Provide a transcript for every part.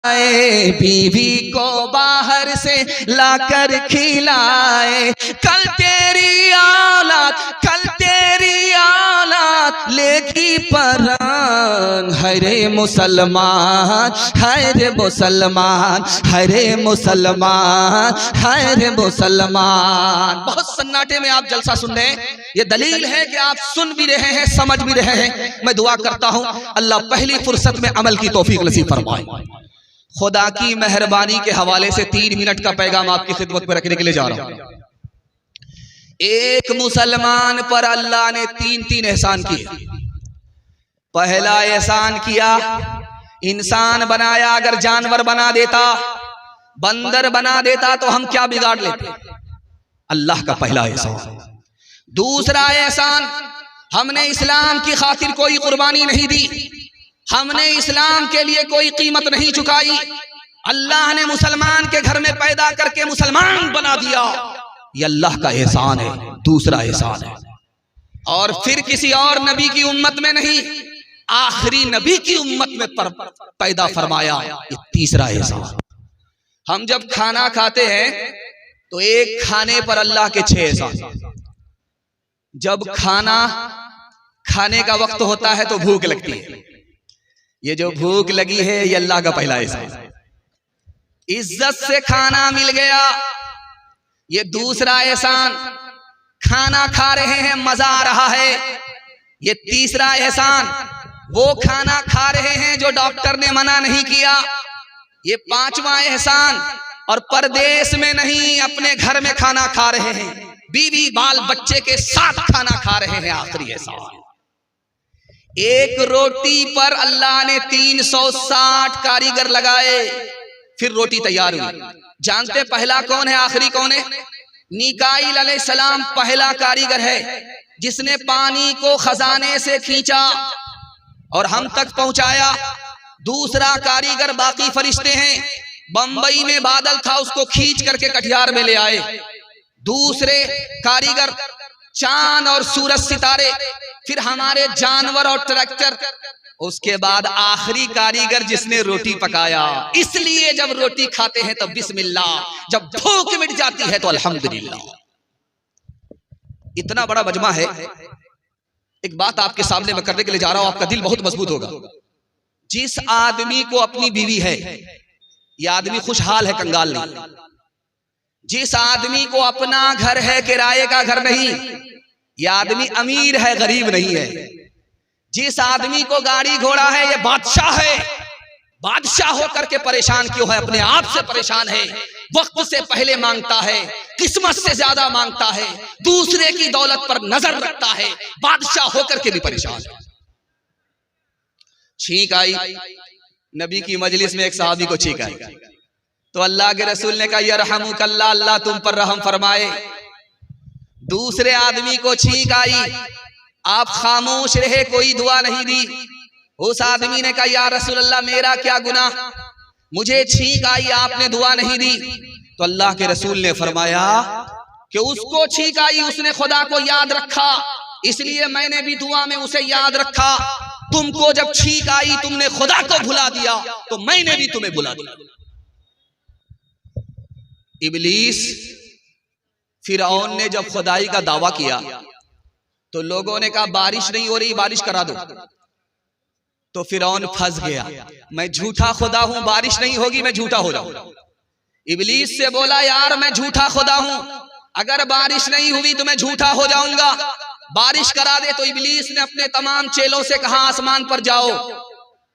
बीवी को बाहर से लाकर खिलाए। कल तेरी औलाद लेगी परान। हरे मुसलमान, हरे मुसलमान, हरे मुसलमान, हरे मुसलमान। बहुत सन्नाटे में आप जलसा सुन रहे हैं, ये दलील है कि आप सुन भी रहे हैं, समझ भी रहे हैं। मैं दुआ करता हूं अल्लाह पहली फुर्सत में अमल की तौफीक नसीब फरमाए। खुदा की मेहरबानी के हवाले से 3 मिनट का पैगाम आपकी खिदमत में रखने के लिए जा रहा हूं। एक मुसलमान पर अल्लाह ने 3 एहसान किए। पहला एहसान किया, इंसान बनाया, अगर जानवर बना देता, बंदर बना देता तो हम क्या बिगाड़ लेते? अल्लाह का पहला एहसान। दूसरा एहसान, हमने इस्लाम की खातिर कोई कुर्बानी नहीं दी, हमने इस्लाम के लिए कोई कीमत नहीं चुकाई। अल्लाह ने मुसलमान के घर में पैदा करके मुसलमान बना दिया, ये अल्लाह का एहसान है, दूसरा एहसान है। और फिर किसी और नबी की उम्मत में नहीं, आखिरी नबी की उम्मत में पैदा फरमाया, ये तीसरा एहसान। हम जब खाना खाते हैं तो एक खाने पर अल्लाह के 6 एहसान। जब खाना खाने का वक्त होता है तो भूख लगती है, ये जो भूख लगी है ये अल्लाह का पहला एहसान। इज्जत से खाना मिल गया, ये दूसरा एहसान। खाना खा रहे हैं, मजा आ रहा है, ये तीसरा एहसान। वो खाना खा रहे हैं जो डॉक्टर ने मना नहीं किया, ये 5वां एहसान। और परदेश में नहीं, अपने घर में खाना खा रहे हैं, बीवी बाल बच्चे के साथ खाना खा रहे हैं, आखिरी एहसान। एक रोटी पर अल्लाह ने 360 कारीगर लगाए, फिर रोटी तैयार हुई। जानते पहला कौन है, आखिरी कौन है? मीकाईल अलैहिस्सलाम पहला कारीगर है, जिसने पानी को खजाने से खींचा और हम तक पहुंचाया। दूसरा कारीगर बाकी फरिश्ते हैं, बंबई में बादल था, उसको खींच करके कटिहार में ले आए। दूसरे कारीगर चांद और सूरज सितारे, फिर हमारे जानवर और ट्रैक्टर। उसके बाद आखिरी कारीगर जिसने रोटी पकाया। इसलिए जब रोटी खाते हैं तो बिस्मिल्लाह, जब भूख मिट जाती है तो अल्हम्दुलिल्लाह। इतना बड़ा मजमा है। एक बात आपके सामने मैं करने के लिए जा रहा हूं, आपका दिल बहुत मजबूत होगा। जिस आदमी को अपनी बीवी है, यह आदमी खुशहाल है, कंगाल नहीं। जिस आदमी को अपना घर है, किराए का घर नहीं, यह आदमी अमीर है, गरीब नहीं है। जिस आदमी को गाड़ी घोड़ा है, यह बादशाह है। बादशाह होकर के परेशान क्यों है? अपने आप से परेशान है, वक्त से पहले मांगता है, किस्मत से ज्यादा मांगता है, दूसरे की दौलत पर नजर रखता है, बादशाह होकर के भी परेशान है। छींक आई, नबी की मजलिस में एक सहाबी को छींक आई तो अल्लाह के रसूल ने कहा यरहमुकल्लाह, अल्लाह तुम पर रहम फरमाए। दूसरे आदमी को छींक आई, आप खामोश रहे, कोई दुआ नहीं दी। उस आदमी ने कहा या रसूल अल्लाह मेरा क्या गुनाह, मुझे छींक आई, आपने दुआ नहीं दी। तो अल्लाह के रसूल ने फरमाया कि उसको छींक आई, उसने खुदा को याद रखा, इसलिए मैंने भी दुआ में उसे याद रखा। तुमको जब छींक आई, तुमने खुदा को भुला दिया, तो मैंने भी तुम्हें भुला दिया। इब्लीस फिरौन ने जब खुदाई का दावा किया तो लोगों ने कहा बारिश नहीं हो रही, बारिश करा दो। तो फिरौन फंस गया, मैं झूठा खुदा हूं, बारिश नहीं होगी, मैं झूठा हो जाऊं। इब्लीस से बोला यार मैं झूठा खुदा हूं, अगर बारिश नहीं हुई तो मैं झूठा हो जाऊंगा, बारिश करा दे। तो इब्लीस ने अपने तमाम चेलों से कहा आसमान पर जाओ,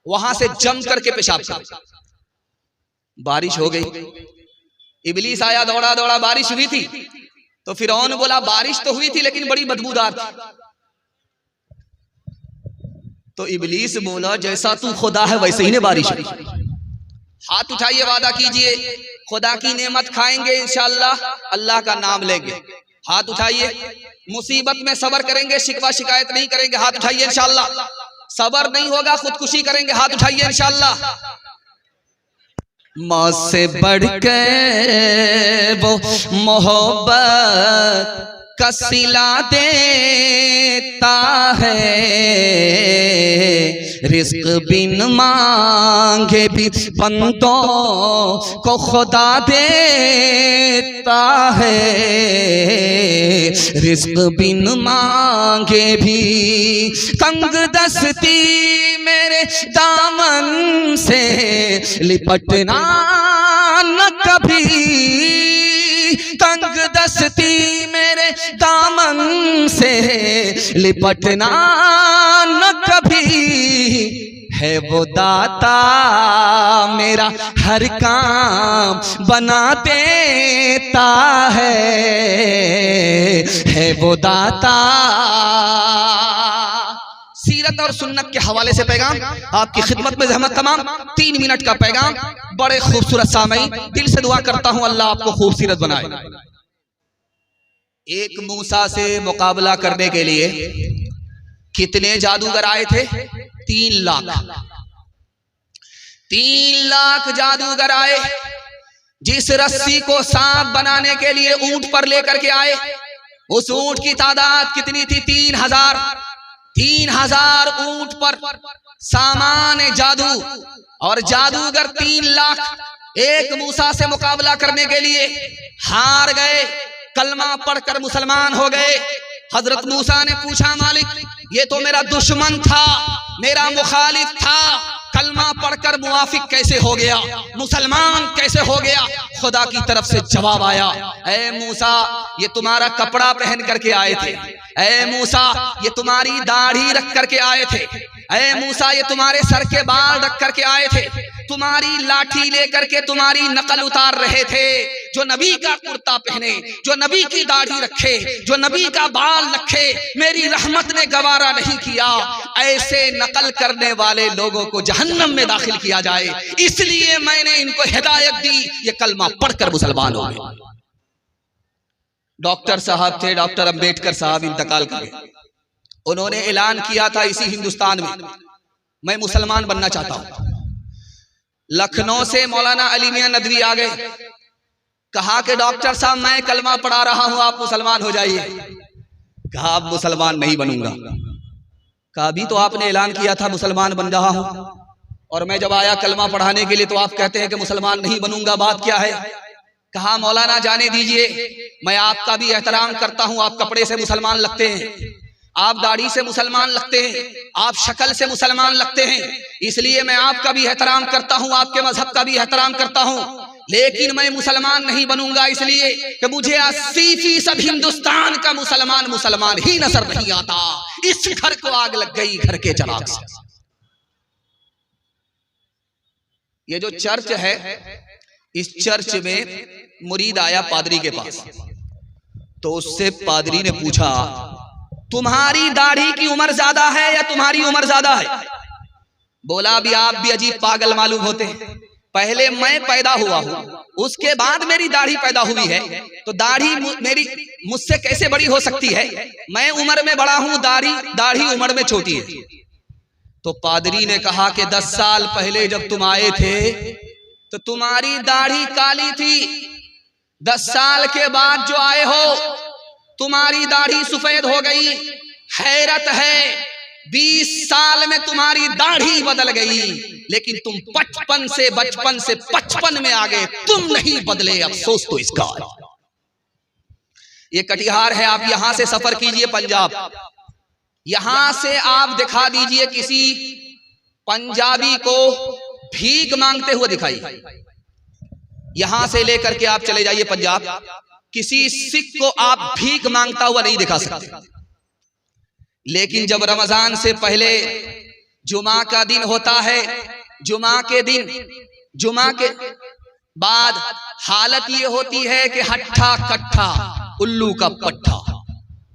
वहां से जम करके पेशाब करो। बारिश हो गई, इब्लीस आया दौड़ा दौड़ा, बारिश हुई थी। तो फिरौन बोला बारिश तो हुई थी लेकिन बड़ी बदबूदार थी। तो इब्लीस बोला जैसा तू खुदा है वैसे ही ने बारिश हुई। हाथ उठाइए, वादा कीजिए खुदा की नेमत खाएंगे इंशाअल्लाह, अल्लाह का नाम लेंगे। हाथ उठाइए, मुसीबत में सब्र करेंगे, शिकवा शिकायत नहीं करेंगे। हाथ उठाइए इंशाअल्लाह। सब्र नहीं होगा खुदकुशी करेंगे। हाथ उठाइए इंशाअल्लाह। मौत से बढ़कर वो मोहब्बत का सिला देता है, रिस्क बिन मांगे भी बंदों को खुदा देता है, रिस्क बिन मांगे भी। तंग दस्ती मेरे दामन से लिपटना न कभी, तंग दस्ती मेरे दामन से लिपटना न कभी। है वो दाता मेरा हर काम बना देता है वो दाता। सीरत और सुन्नत के हवाले से पैगाम आपकी खिदमत में ज़हमत तमाम। 3 मिनट का पैगाम, बड़े खूबसूरत सामई। दिल से दुआ करता हूं अल्लाह आपको खूबसूरत बनाए। एक मूसा से मुकाबला करने के लिए कितने जादूगर आए थे? 3 लाख। 3 लाख जादूगर आए। जिस रस्सी को सांप बनाने के लिए ऊंट पर लेकर के आए, उस ऊंट की तादाद कितनी थी? 3000। 3000 ऊंट पर सामान जादू, और जादूगर 3 लाख। एक मूसा से मुकाबला करने के लिए हार गए, कलमा पढ़कर मुसलमान हो गए। हजरत मूसा ने पूछा, मालिक ये तो मेरा दुश्मन था, मेरा मुखालिफ था, कलमा पढ़कर मुआफिक कैसे हो गया, मुसलमान कैसे हो गया? खुदा की तरफ से जवाब आया, ऐ मूसा ये तुम्हारा कपड़ा पहन करके आए थे, ऐ मूसा ये तुम्हारी दाढ़ी रख करके आए थे, ऐ मूसा ये तुम्हारे सर के बाल रख करके आए थे, तुम्हारी लाठी लेकर के तुम्हारी नकल उतार रहे थे। जो नबी का कुर्ता पहने, जो नबी की दाढ़ी रखे, जो नबी का बाल रखे, मेरी रहमत ने गवारा नहीं किया। ऐसे नकल करने वाले लोगों को जहन्नम में दाखिल किया जाए, इसलिए मैंने इनको हिदायत दी, ये कलमा पढ़कर मुसलमान हो गए। डॉक्टर साहब थे, डॉक्टर अंबेडकर साहब इंतकाल कर गए। उन्होंने ऐलान किया था इसी हिंदुस्तान में, मैं मुसलमान बनना चाहता हूं। लखनऊ से मौलाना अली मियां नदवी आ गए, कहा कि डॉक्टर साहब मैं कलमा पढ़ा रहा हूं, आप मुसलमान हो जाइए। कहा आप मुसलमान नहीं बनूंगा। कहा अभी तो आपने ऐलान किया था मुसलमान बन रहा हूं, और मैं जब आया कलमा पढ़ाने के लिए तो आप कहते हैं कि मुसलमान नहीं बनूंगा, बात क्या है? कहा मौलाना जाने दीजिए, मैं आपका भी एहतराम करता हूं, आप कपड़े से मुसलमान लगते हैं, आप दाढ़ी से मुसलमान लगते हैं, आप शक्ल से मुसलमान लगते हैं, इसलिए मैं आपका भी एहतराम करता हूं, आपके मजहब का भी एहतराम करता हूं, लेकिन मैं मुसलमान नहीं बनूंगा, इसलिए कि मुझे 80% हिंदुस्तान का मुसलमान ही नजर नहीं आता। इस घर को आग लग गई घर के चराग से। ये जो चर्च है, इस चर्च में मुरीद आया पादरी के पास, तो उससे पादरी ने पूछा तुम्हारी दाढ़ी की उम्र ज्यादा है या तुम्हारी उम्र ज्यादा है? बोला अभी आप भी अजीब पागल मालूम होते हैं, पहले मैं पैदा हुआ हूं, उसके बाद मेरी दाढ़ी पैदा हुई है, तो दाढ़ी मेरी मुझसे कैसे बड़ी हो सकती है? मैं उम्र में बड़ा हूं, दाढ़ी उम्र में छोटी है। तो पादरी ने कहा कि 10 साल पहले जब तुम आए थे तो तुम्हारी दाढ़ी काली थी, 10 साल के बाद जो आए हो तुम्हारी दाढ़ी सफेद हो गई। हैरत है 20 साल में तुम्हारी दाढ़ी बदल गई, लेकिन तुम बचपन से 55 में आ गए, तुम नहीं बदले, अफसोस तो इसका। ये कटिहार है, आप यहां से सफर कीजिए पंजाब, यहां से आप दिखा दीजिए किसी पंजाबी को भीख मांगते हुए दिखाइए। यहां से लेकर के आप चले जाइए पंजाब, किसी सिख को आप भीख मांगता हुआ नहीं दिखा सकते। लेकिन जब रमजान से पहले जुमा का दिन होता है, जुमा के बाद हालत ये होती है कि हट्ठा कट्ठा उल्लू का पट्ठा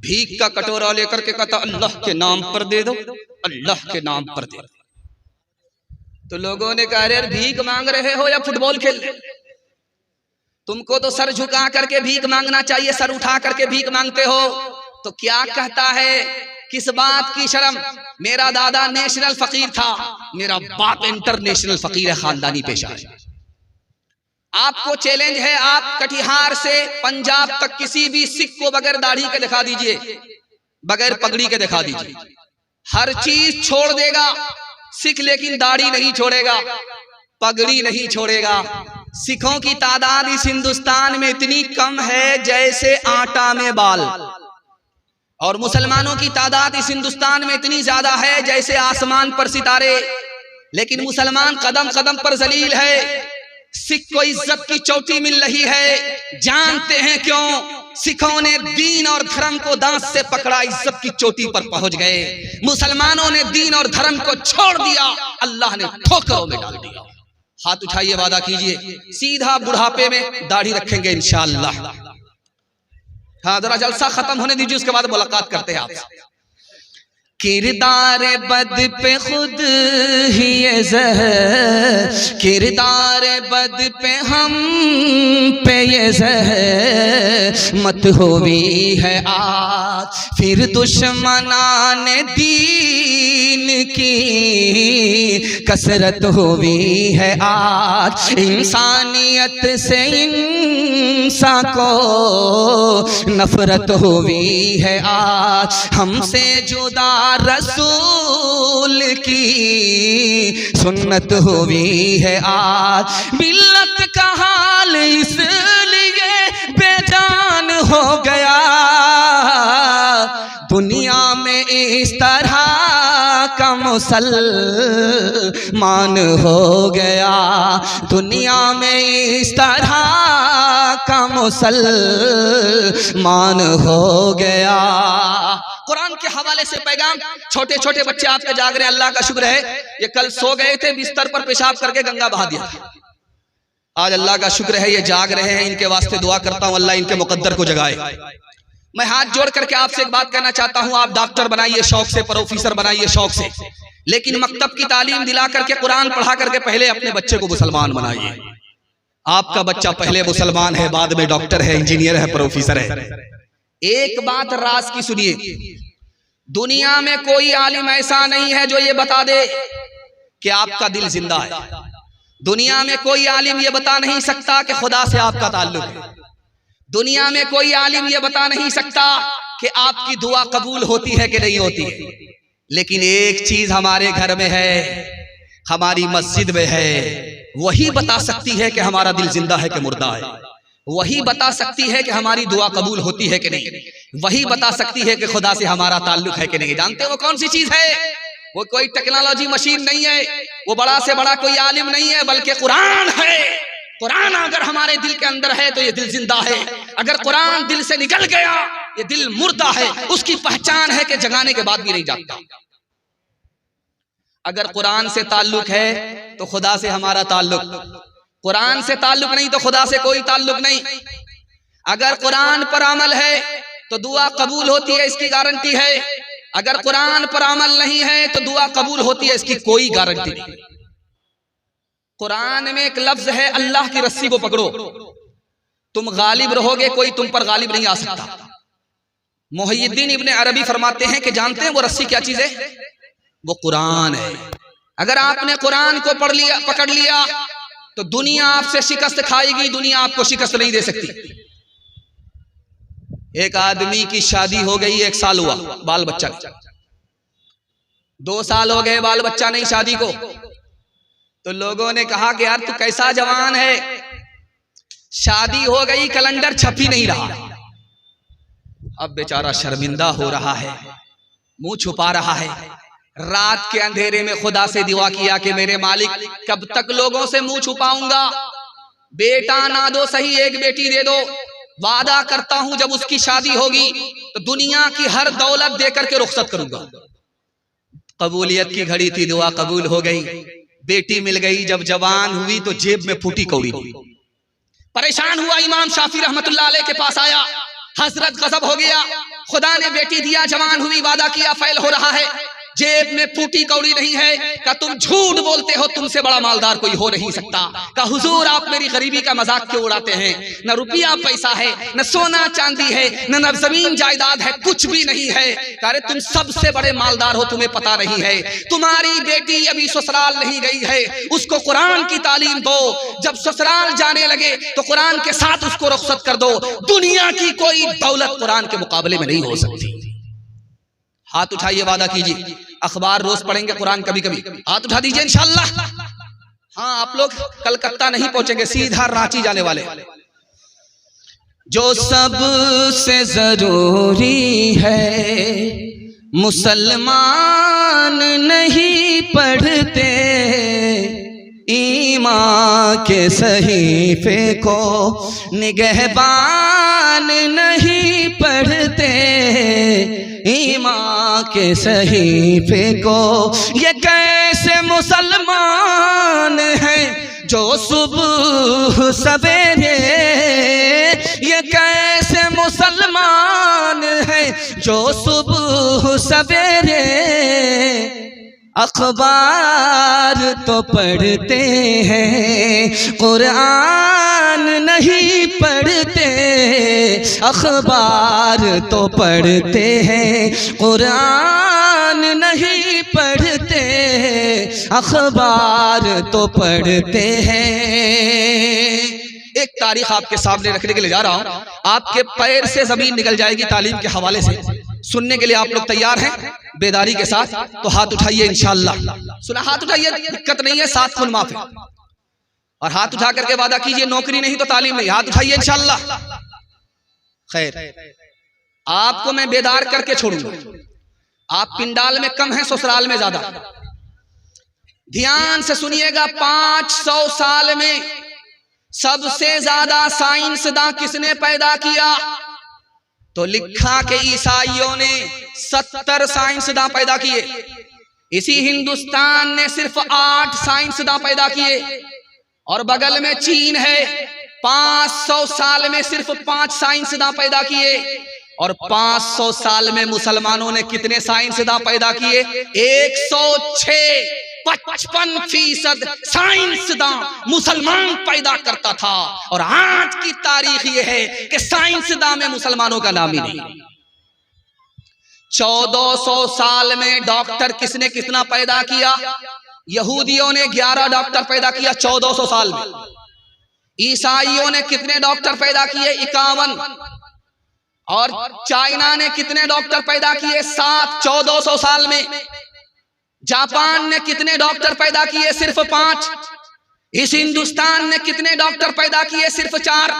भीख का कटोरा लेकर के कहता अल्लाह के नाम पर दे दो, अल्लाह के नाम पर दे दो। तो लोगों ने कहा यार भीख मांग रहे हो या फुटबॉल खेल रहे? तुमको तो सर झुका करके भीख मांगना चाहिए, सर उठा करके भीख मांगते हो। तो क्या कहता है, किस बात की शर्म? मेरा दादा नेशनल फकीर था, मेरा बाप इंटरनेशनल फकीर है, खानदानी पेशा है। आपको चैलेंज है, आप कटिहार से पंजाब तक किसी भी सिख को बगैर दाढ़ी के दिखा दीजिए, बगैर पगड़ी के दिखा दीजिए, हर चीज छोड़ देगा सिख, लेकिन दाढ़ी नहीं छोड़ेगा, पगड़ी नहीं छोड़ेगा। सिखों की तादाद इस हिंदुस्तान में इतनी कम है जैसे आटा में बाल, और मुसलमानों की तादाद इस हिंदुस्तान में इतनी ज्यादा है जैसे आसमान पर सितारे। लेकिन मुसलमान कदम कदम पर जलील है। सिख को इज्जत की चोटी मिल रही है, जानते हैं क्यों? सिखों ने दीन और धर्म को दांत से पकड़ा, इज्जत की चोटी पर पहुंच गए। मुसलमानों ने दीन और धर्म को छोड़ दिया, अल्लाह ने ठोकरों में डाल दिया। हाथ उठाइए, वादा कीजिए, सीधा बुढ़ापे में दाढ़ी रखेंगे इंशाअल्लाह। हाँ, जरा जलसा खत्म होने दीजिए, उसके बाद मुलाकात करते हैं आपसे। किरदार बद पे खुद ही ये ज़हर, किरदार बद पे हम पे ये ज़हर मत होवी है आज, फिर दुश्मनान दीन की कसरत होवी है आज। इंसानियत से इंसान को नफरत होवी है आज, हमसे जुदा रसूल की सुन्नत हुई है आज। मिल्लत का हाल इसलिए बेजान हो गया, दुनिया में इस तरह का मुसलमान हो गया, दुनिया में इस तरह का मुसलमान हो गया। कुरान के हवाले से पैगाम, छोटे छोटे बच्चे आपके जाग रहे हैं, अल्लाह का शुक्र है। ये कल सो गए थे, बिस्तर पर पेशाब करके गंगा बहा दिया था। आज अल्लाह का शुक्र है ये जाग रहे हैं, इनके वास्ते दुआ करता हूं अल्लाह इनके मुकद्दर को जगाए। मैं हाथ जोड़ करके आपसे एक बात कहना चाहता हूं, आप डॉक्टर बनाइए शौक से, प्रोफेसर बनाइए शौक से, लेकिन मकतब की तालीम दिला करके, कुरान पढ़ा करके पहले अपने बच्चे को मुसलमान बनाइए। आपका बच्चा पहले मुसलमान है, बाद में डॉक्टर है, इंजीनियर है, प्रोफेसर है। एक बात राज की सुनिए, दुनिया में कोई आलिम ऐसा नहीं है जो ये बता दे कि आपका दिल जिंदा है। दुनिया में कोई आलिम ये बता नहीं सकता कि खुदा से आपका ताल्लुक है। दुनिया में कोई आलिम ये बता नहीं सकता कि आपकी दुआ कबूल होती है कि नहीं होती है। लेकिन एक चीज हमारे घर में है, हमारी मस्जिद में है, वही बता सकती है कि हमारा दिल जिंदा है कि मुर्दा है। वही बता सकती है कि हमारी दुआ कबूल होती है कि नहीं। वही बता सकती है कि खुदा से हमारा ताल्लुक है कि नहीं। जानते हो वो कौन सी चीज है? वो कोई टेक्नोलॉजी मशीन नहीं है, वो बड़ा से बड़ा कोई आलिम नहीं है, बल्कि कुरान है। कुरान अगर हमारे दिल के अंदर है तो ये दिल जिंदा है। अगर कुरान दिल से निकल गया, ये दिल मुर्दा है। उसकी पहचान है कि जगाने के बाद भी नहीं जागता। अगर कुरान से ताल्लुक है तो खुदा से हमारा ताल्लुक, कुरान से ताल्लुक नहीं तो खुदा से कोई ताल्लुक नहीं। अगर कुरान पर अमल है तो दुआ कबूल होती है, इसकी गारंटी है। अगर कुरान पर अमल नहीं है तो दुआ कबूल होती है, इसकी कोई गारंटी नहीं। कुरान में एक लफ्ज है, अल्लाह की रस्सी को पकड़ो, तुम गालिब रहोगे, कोई तुम पर गालिब नहीं आ सकता। मुहय्यिद्दीन इब्ने अरबी फरमाते हैं कि जानते हैं वो रस्सी क्या चीज है? वो कुरान है। अगर आपने कुरान को पकड़ लिया तो दुनिया आपसे शिकस्त खाएगी, दुनिया आपको शिकस्त नहीं दे सकती। एक आदमी की शादी हो गई, 1 साल हुआ, बाल बच्चा नहीं। 2 साल हो गए, बाल बच्चा नहीं शादी को। तो लोगों ने कहा कि यार तू कैसा जवान है, शादी हो गई, कैलेंडर छप ही नहीं रहा। अब बेचारा शर्मिंदा हो रहा है, मुंह छुपा रहा है। रात के अंधेरे में खुदा से दुआ किया कि मेरे मालिक कब तक लोगों से मुंह छुपाऊंगा, बेटा ना दो सही, एक बेटी दे दो, वादा करता हूं जब उसकी शादी होगी तो दुनिया की हर दौलत देकर के रुखसत करूंगा। कबूलियत की घड़ी थी, दुआ कबूल हो गई, बेटी मिल गई। जब जवान हुई तो जेब में फूटी कौड़ी। परेशान हुआ, इमाम शाफी रहमतुल्लाह अलैह के पास आया, हजरत गजब हो गया, खुदा ने बेटी दिया, जवान हुई, वादा किया, फैल हो रहा है, जेब में फूटी कौड़ी नहीं है, का तुम झूठ बोलते हो, तुमसे बड़ा मालदार कोई हो नहीं सकता। का हुजूर आप मेरी गरीबी का मजाक क्यों उड़ाते हैं? न रुपया पैसा है, न सोना चांदी है, न जमीन जायदाद है, कुछ भी नहीं है। अरे तुम सबसे बड़े मालदार हो, तुम्हें पता नहीं है। तुम्हारी बेटी अभी ससुराल नहीं गई है, उसको कुरान की तालीम दो। जब ससुराल जाने लगे तो कुरान के साथ उसको रुखसत कर दो। दुनिया की कोई दौलत कुरान के मुकाबले में नहीं हो सकती। हाथ उठाइए, वादा कीजिए। अखबार रोज पढ़ेंगे, कुरान कभी कभी। हाथ उठा दीजिए इंशाअल्लाह। हाँ, आप लोग कलकत्ता नहीं पहुंचेंगे, सीधा रांची जाने वाले। जो सबसे जरूरी है मुसलमान नहीं पढ़ते, ईमान के सहीफे को निगहबान नहीं पढ़ते, ईमान के सहीफे को। ये कैसे मुसलमान है जो सुबह सवेरे, ये कैसे मुसलमान है जो सुबह सवेरे अखबार तो पढ़ते हैं, कुरान नहीं पढ़ते, अखबार तो पढ़ते हैं, कुरान नहीं पढ़ते, अखबार तो पढ़ते हैं। एक तारीख आपके सामने रखने के लिए जा रहा हूं, आपके पैर से जमीन निकल जाएगी तालीम के हवाले से। सुनने के लिए आप लोग तैयार हैं बेदारी के साथ? तो हाथ उठाइए इंशाअल्लाह। सुना, हाथ उठाइए, दिक्कत नहीं है, 7 खून माफ है। और हाथ उठा करके वादा कीजिए, नौकरी नहीं तो तालीम नहीं। हाथ उठाइए इंशाअल्लाह। खैर, आपको मैं बेदार करके छोड़ूंगा। आप पिंडाल में कम हैं, ससुराल में ज्यादा। ध्यान से सुनिएगा, 500 साल में सबसे ज्यादा साइंसदां किसने पैदा किया? तो लिखा कि ईसाइयों ने 70 साइंसदां पैदा किए। इसी हिंदुस्तान ने सिर्फ 8 साइंसदां पैदा किए। और बगल में चीन है, 500 साल में सिर्फ 5 साइंसदां पैदा किए। और 500 साल में मुसलमानों ने कितने साइंसदां पैदा किए? 106। 55% साइंसदां मुसलमान पैदा करता था। और आज की तारीख यह है कि साइंसदां में मुसलमानों का नाम ही नहीं। 1400 साल में डॉक्टर किसने कितना पैदा किया? यहूदियों ने 11 डॉक्टर पैदा किया 1400 साल में। ईसाइयों ने कितने डॉक्टर पैदा किए? 51। और चाइना ने कितने डॉक्टर पैदा किए? 7 1400 साल में। जापान ने कितने डॉक्टर पैदा किए? सिर्फ 5। इस हिंदुस्तान ने कितने डॉक्टर पैदा किए? सिर्फ 4।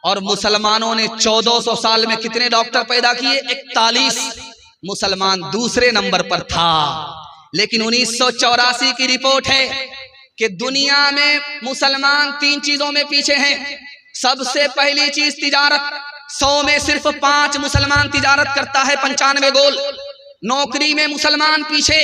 और मुसलमानों ने 1400 साल में कितने डॉक्टर पैदा किए? 41। मुसलमान दूसरे नंबर पर था। लेकिन 1984 की रिपोर्ट है कि दुनिया में मुसलमान 3 चीजों में पीछे हैं। सबसे पहली चीज तिजारत। 100 में सिर्फ 5 मुसलमान तिजारत करता है, 95 गोल। नौकरी में मुसलमान पीछे,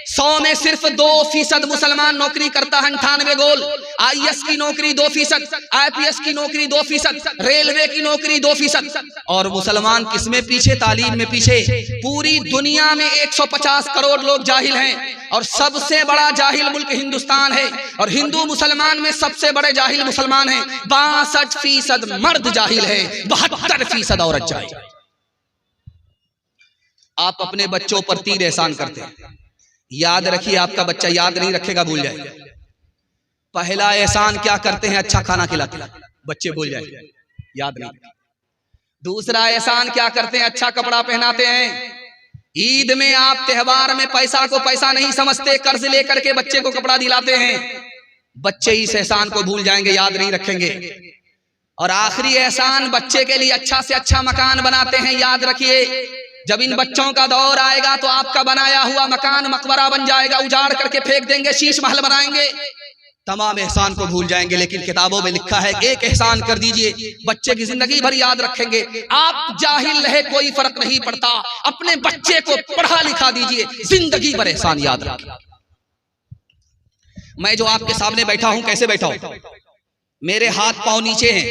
100 में सिर्फ 2% मुसलमान नौकरी करता है, 98 गोल। IAS की नौकरी 2%, IPS की नौकरी 2%, रेलवे की नौकरी 2%। और मुसलमान किसमें पीछे? तालीम में पीछे। पूरी दुनिया में 150 करोड़ लोग जाहिल हैं और सबसे बड़ा जाहिल मुल्क हिंदुस्तान है। और हिंदू मुसलमान में सबसे बड़े जाहिल मुसलमान हैं। 62% मर्द जाहिल है, 72% औरत जाहिल। आप अपने बच्चों पर 3 एहसान करते हैं। याद रखिए, आपका बच्चा याद नहीं रखेगा, भूल जाएगा। पहला एहसान क्या करते हैं? अच्छा खाना खिलाते हैं, बच्चे भूल जाएंगे, याद नहीं। दूसरा एहसान क्या करते हैं? अच्छा कपड़ा पहनाते हैं। ईद में आप त्योहार में पैसा को पैसा नहीं समझते, कर्ज लेकर के बच्चे को कपड़ा दिलाते हैं। बच्चे इस एहसान को भूल जाएंगे, याद नहीं रखेंगे। और आखिरी एहसान, बच्चे के लिए अच्छा से अच्छा मकान बनाते हैं। याद रखिए, जब इन बच्चों का दौर आएगा तो आपका बनाया हुआ मकान मकबरा बन जाएगा, उजाड़ करके फेंक देंगे, शीश महल बनाएंगे। तमाम एहसान को भूल जाएंगे। लेकिन किताबों में लिखा है, एक एहसान कर दीजिए, बच्चे की जिंदगी भर याद रखेंगे। आप जाहिल रहे कोई फर्क नहीं पड़ता, अपने बच्चे को पढ़ा लिखा दीजिए, जिंदगी भर एहसान याद रखें। मैं जो आपके सामने बैठा हूं, कैसे बैठा हूं? मेरे हाथ पांव नीचे हैं,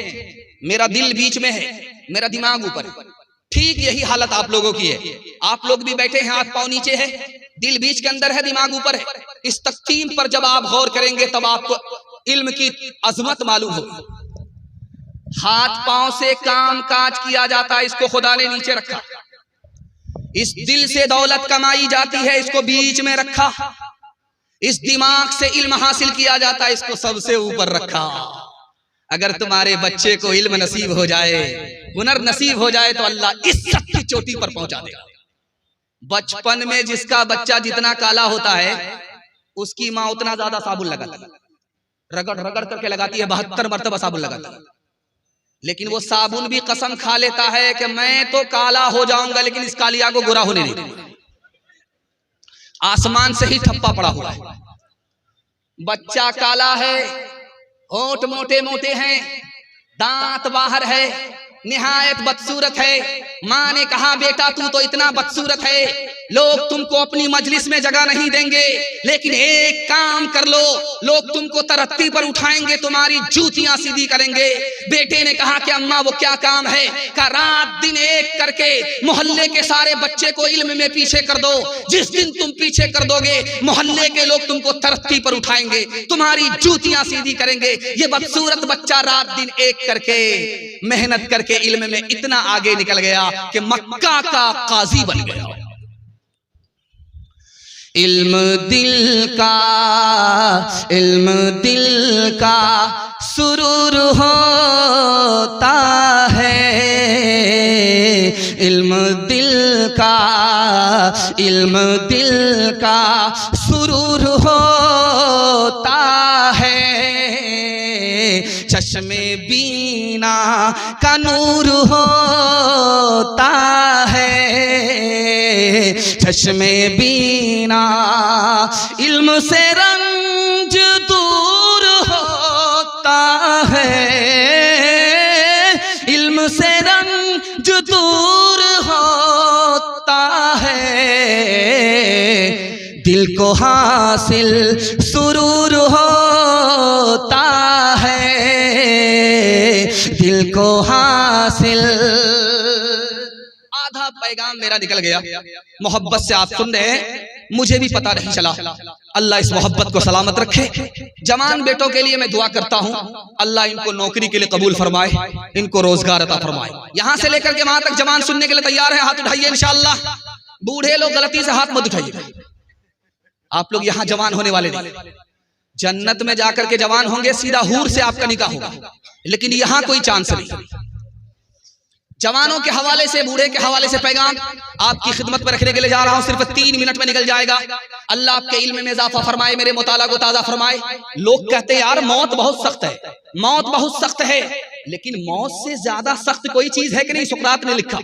मेरा दिल बीच में है, मेरा दिमाग ऊपर है। ठीक यही हालत आप लोगों की है। आप लोग भी बैठे हैं, हाथ पांव नीचे है, दिल बीच के अंदर है, दिमाग ऊपर है। इस तक़सीम पर जब आप गौर करेंगे तब आपको इल्म की अजमत मालूम होगी। हाथ पांव से काम काज किया जाता है, इसको खुदा ने नीचे रखा। इस दिल से दौलत कमाई जाती है, इसको बीच में रखा। इस दिमाग से इल्म हासिल किया जाता है, इसको सबसे ऊपर रखा। अगर तुम्हारे बच्चे को इल्म नसीब हो जाए, हुनर नसीब हो जाए, तो अल्लाह इज्जत की चोटी पर पहुंचा देगा। बचपन में जिसका बच्चा जितना काला होता है, उसकी माँ उतना ज्यादा साबुन लगाती है, रगड़ रगड़ करके लगाती है, 72 मरतबा साबुन लगाती है। लेकिन वो साबुन भी कसम खा लेता है कि मैं तो काला हो जाऊंगा, लेकिन इस कालिया को गोरा होने नहीं दूंगा। आसमान से ही ठप्पा पड़ा हुआ है। बच्चा काला है, होंठ मोटे मोटे हैं, दांत बाहर है, निहायत बदसूरत है। माँ ने कहा बेटा तू तो इतना बदसूरत है, लोग तुमको अपनी मजलिस में जगह नहीं देंगे, लेकिन एक काम कर लो, लोग तुमको तरक्की पर उठाएंगे, तुम्हारी जूतियां सीधी करेंगे। बेटे ने कहा कि अम्मा वो क्या काम है? का रात दिन एक करके मोहल्ले के सारे बच्चे को इल्म में पीछे कर दो। जिस दिन तुम पीछे कर दोगे, मोहल्ले के लोग तुमको तरक्की पर उठाएंगे, तुम्हारी जूतियां सीधी करेंगे। ये बदसूरत बच्चा रात दिन एक करके मेहनत करके इल्म में इतना आगे निकल गया कि मक्का का काजी बन गया। इल्म दिल का सुरूर होता है, इल्म दिल का सुरूर होता है। चश्मे बीना का नूर होता है, चश्मे बीना इल्म से रंज दूर होता है, इल्म से रंज दूर होता है। दिल को हासिल सुरूर होता है, दिल को हासिल। आधा पैगाम मेरा निकल गया। मोहब्बत से आप सुन रहे हैं, मुझे भी पता नहीं चला। अल्लाह इस मोहब्बत को सलामत रखे। जवान बेटों के लिए मैं दुआ करता हूँ, अल्लाह इनको नौकरी के लिए कबूल फरमाए, इनको रोजगार अता फरमाए। यहाँ से लेकर के वहां तक जवान सुनने के लिए तैयार है, हाथ उठाइए इंशाअल्लाह। बूढ़े लोग गलती से हाथ मत उठाइए। आप लोग यहाँ जवान होने वाले नहीं, जन्नत में जाकर के जवान होंगे, सीधा हूर से आपका निकाह होगा, लेकिन यहाँ कोई चांस नहीं। जवानों के हवाले से, बूढ़े के हवाले से पैगाम आपकी खिदमत पर रखने के लिए जा रहा हूं। सिर्फ 3 मिनट में निकल जाएगा। अल्लाह आपके इल्म में इजाफा फरमाए, मेरे मुताला को ताजा फरमाए। लोग कहते हैं यार मौत बहुत सख्त है, मौत बहुत सख्त है, लेकिन मौत से ज्यादा सख्त कोई चीज है कि नहीं? सुकरात ने लिखा,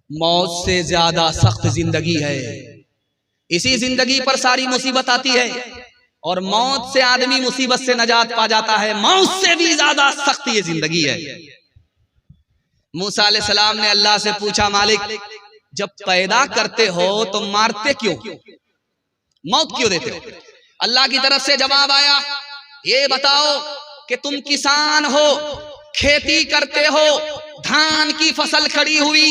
मौत से ज्यादा सख्त जिंदगी है। इसी जिंदगी पर सारी मुसीबत आती है, और मौत से आदमी मुसीबत से नजात पा जाता है। मौत से भी ज्यादा सख्त ये जिंदगी है। मूसा अलैहिस्सलाम ने अल्लाह से पूछा, मालिक जब पैदा करते हो तो मारते क्यों, मौत क्यों देते हो? अल्लाह की तरफ से जवाब आया, ये बताओ कि तुम किसान हो, खेती करते हो, धान की फसल खड़ी हुई,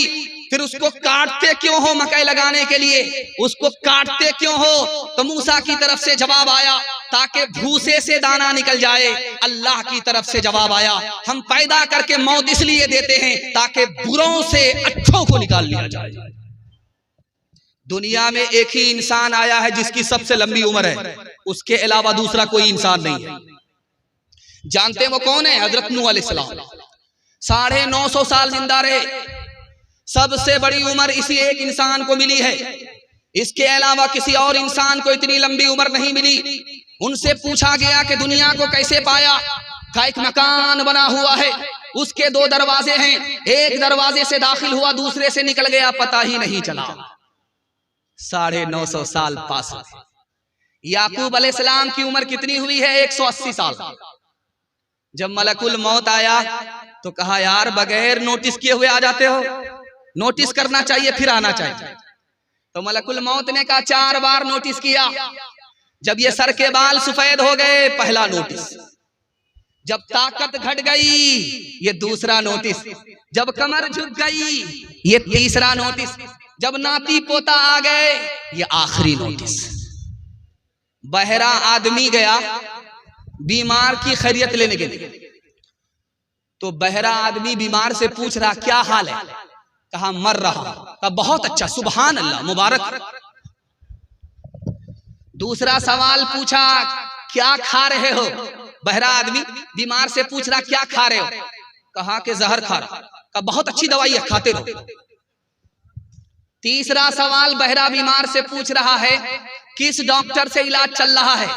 फिर उसको काटते क्यों हो? मकई लगाने के लिए उसको काटते क्यों हो? तो मूसा की तरफ से जवाब आया, ताकि भूसे से दाना निकल जाए। अल्लाह की तरफ से जवाब आया, हम पैदा करके मौत इसलिए देते हैं ताकि बुरों से अच्छों को निकाल लिया जाए। दुनिया में एक ही इंसान आया है जिसकी सबसे लंबी उम्र है, उसके अलावा दूसरा कोई इंसान नहीं है। जानते हैं वो कौन है? हजरत नूह अलैहिस्सलाम। 950 साल जिंदा रहे। सबसे बड़ी उम्र इसी एक इंसान को मिली है, इसके अलावा किसी और इंसान को इतनी लंबी उम्र नहीं मिली। उनसे पूछा गया कि दुनिया को कैसे पाया? का एक मकान बना हुआ है, उसके 2 दरवाजे हैं, एक दरवाजे से दाखिल हुआ, दूसरे से निकल गया, पता ही नहीं चला। 950 साल पास। याकूब अलैहिस्सलाम की उम्र कितनी हुई है? 180 साल। जब मलकुल मौत आया तो कहा, यार बगैर नोटिस किए हुए आ जाते हो, नोटिस करना चाहिए फिर आना चाहिए। तो मलकुल मौत ने कहा 4 बार नोटिस किया। जब ये सर के बाल सफेद हो गए, पहला नोटिस। जब ताकत घट गई, ये दूसरा नोटिस। जब कमर झुक गई, ये तीसरा नोटिस। जब नाती पोता आ गए, ये आखिरी नोटिस। बहरा आदमी गया बीमार की खैरियत लेने के लिए, तो बहरा आदमी बीमार से पूछ रहा क्या हाल है? कहा मर रहा। कहा बहुत अच्छा, सुभान अल्लाह, मुबारक। दूसरा सवाल पूछा क्या खा रहे हो? बहरा आदमी बीमार से पूछ रहा क्या खा रहे हो? कहा कि जहर खा रहा। कहा बहुत अच्छी दवाई है, खाते रहो। तीसरा सवाल बहरा बीमार से पूछ रहा है किस डॉक्टर से इलाज चल रहा है?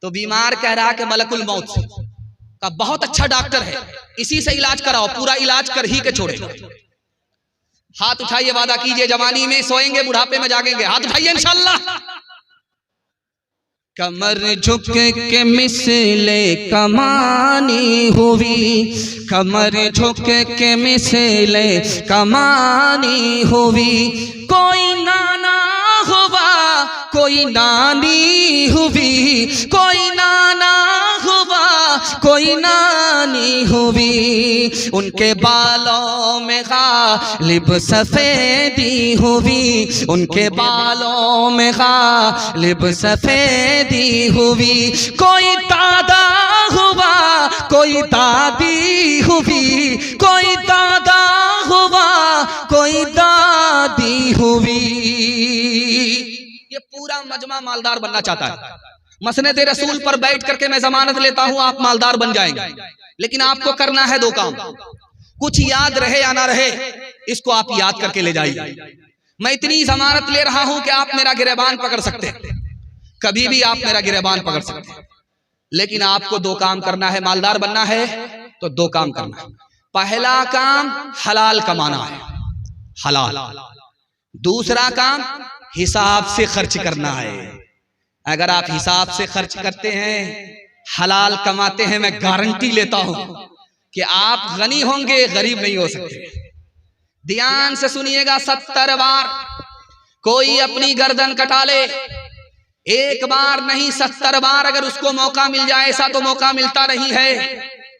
तो बीमार कह रहा कि मलकुल मौत से। कहा बहुत अच्छा डॉक्टर है, इसी से इलाज कराओ, पूरा इलाज कर ही के छोड़ेगा। हाथ उठाइए, वादा कीजिए जवानी में सोएंगे, बुढ़ापे में जागेंगे। हाथ उठाइए इंशाअल्लाह। कमर झुक के मिसले कमानी हुई, कमर झुक के मिसले कमानी हुई। कोई नाना हुआ कोई नानी हुई, कोई नाना हुआ कोई नानी हुई। उनके बालों में गालिब सफेदी हुई, उनके बालों में गालिब सफेदी हुई। कोई दादा हुआ कोई दादी हुई, कोई दादा हुआ कोई दादी हुई। ये पूरा मजमा मालदार बनना चाहता है। मसनद रसूल पर बैठ करके मैं जमानत लेता हूं आप मालदार बन जाएंगे, लेकिन आपको करना है दो काम। कुछ याद रहे या ना रहे, इसको आप याद करके ले जाइए। मैं इतनी जमानत ले रहा हूं कि आप मेरा गिरेबान पकड़ सकते हैं, कभी भी आप मेरा गिरेबान पकड़ सकते हैं, लेकिन आपको दो काम करना है। मालदार बनना है तो दो काम करना है। पहला काम हलाल कमाना है, हलाल। दूसरा काम हिसाब से खर्च करना है। अगर आप हिसाब से खर्च करते हैं, हलाल कमाते हैं, मैं गारंटी लेता हूं कि आप गनी होंगे, गरीब नहीं हो सकते। ध्यान से सुनिएगा, 70 बार कोई अपनी गर्दन कटा ले, एक बार नहीं 70 बार अगर उसको मौका मिल जाए, ऐसा तो मौका मिलता नहीं है।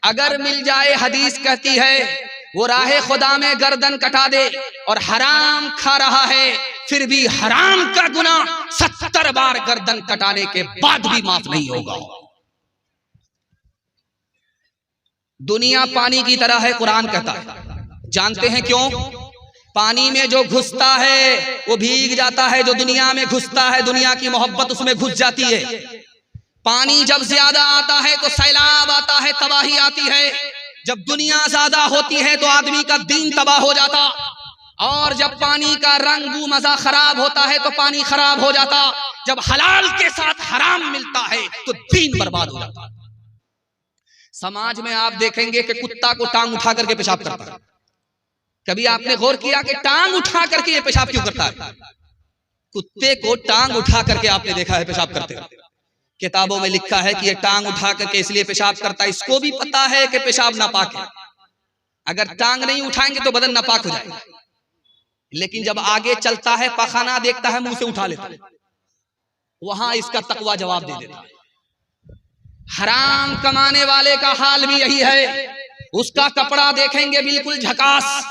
अगर मिल जाए, हदीस कहती है वो राहे खुदा में गर्दन कटा दे और हराम खा रहा है, फिर भी हराम का गुनाह 70 बार गर्दन कटाने के बाद भी माफ नहीं होगा। दुनिया पानी की तरह है, कुरान कहता है। जानते हैं क्यों? पानी में जो घुसता है वो भीग जाता है, जो दुनिया में घुसता है दुनिया की मोहब्बत उसमें घुस जाती है। पानी जब ज्यादा आता है तो सैलाब आता है, तबाही आती है। जब दुनिया ज्यादा होती है तो आदमी का दीन तबाह हो जाता, और जब पानी का रंग बू मजा खराब होता है तो पानी खराब हो जाता। जब हलाल के साथ हराम मिलता है तो दीन बर्बाद हो जाता। समाज में आप देखेंगे कि कुत्ता को टांग उठा करके पेशाब करता है। कभी आपने गौर किया कि टांग उठा करके ये पेशाब क्यों करता है? कुत्ते को टांग उठा करके आपने देखा है पेशाब करते हुए? किताबों में लिखा है कि ये टांग उठा करके इसलिए पेशाब करता है, इसको भी पता है कि पेशाब नापाक है। अगर टांग नहीं उठाएंगे तो बदन नापाक हो जाएगा, लेकिन जब आगे चलता है, पखाना देखता है, मुंह से उठा लेता है, वहां इसका तकवा जवाब दे देता है। हराम कमाने वाले का हाल भी यही है। उसका कपड़ा देखेंगे बिल्कुल झकास,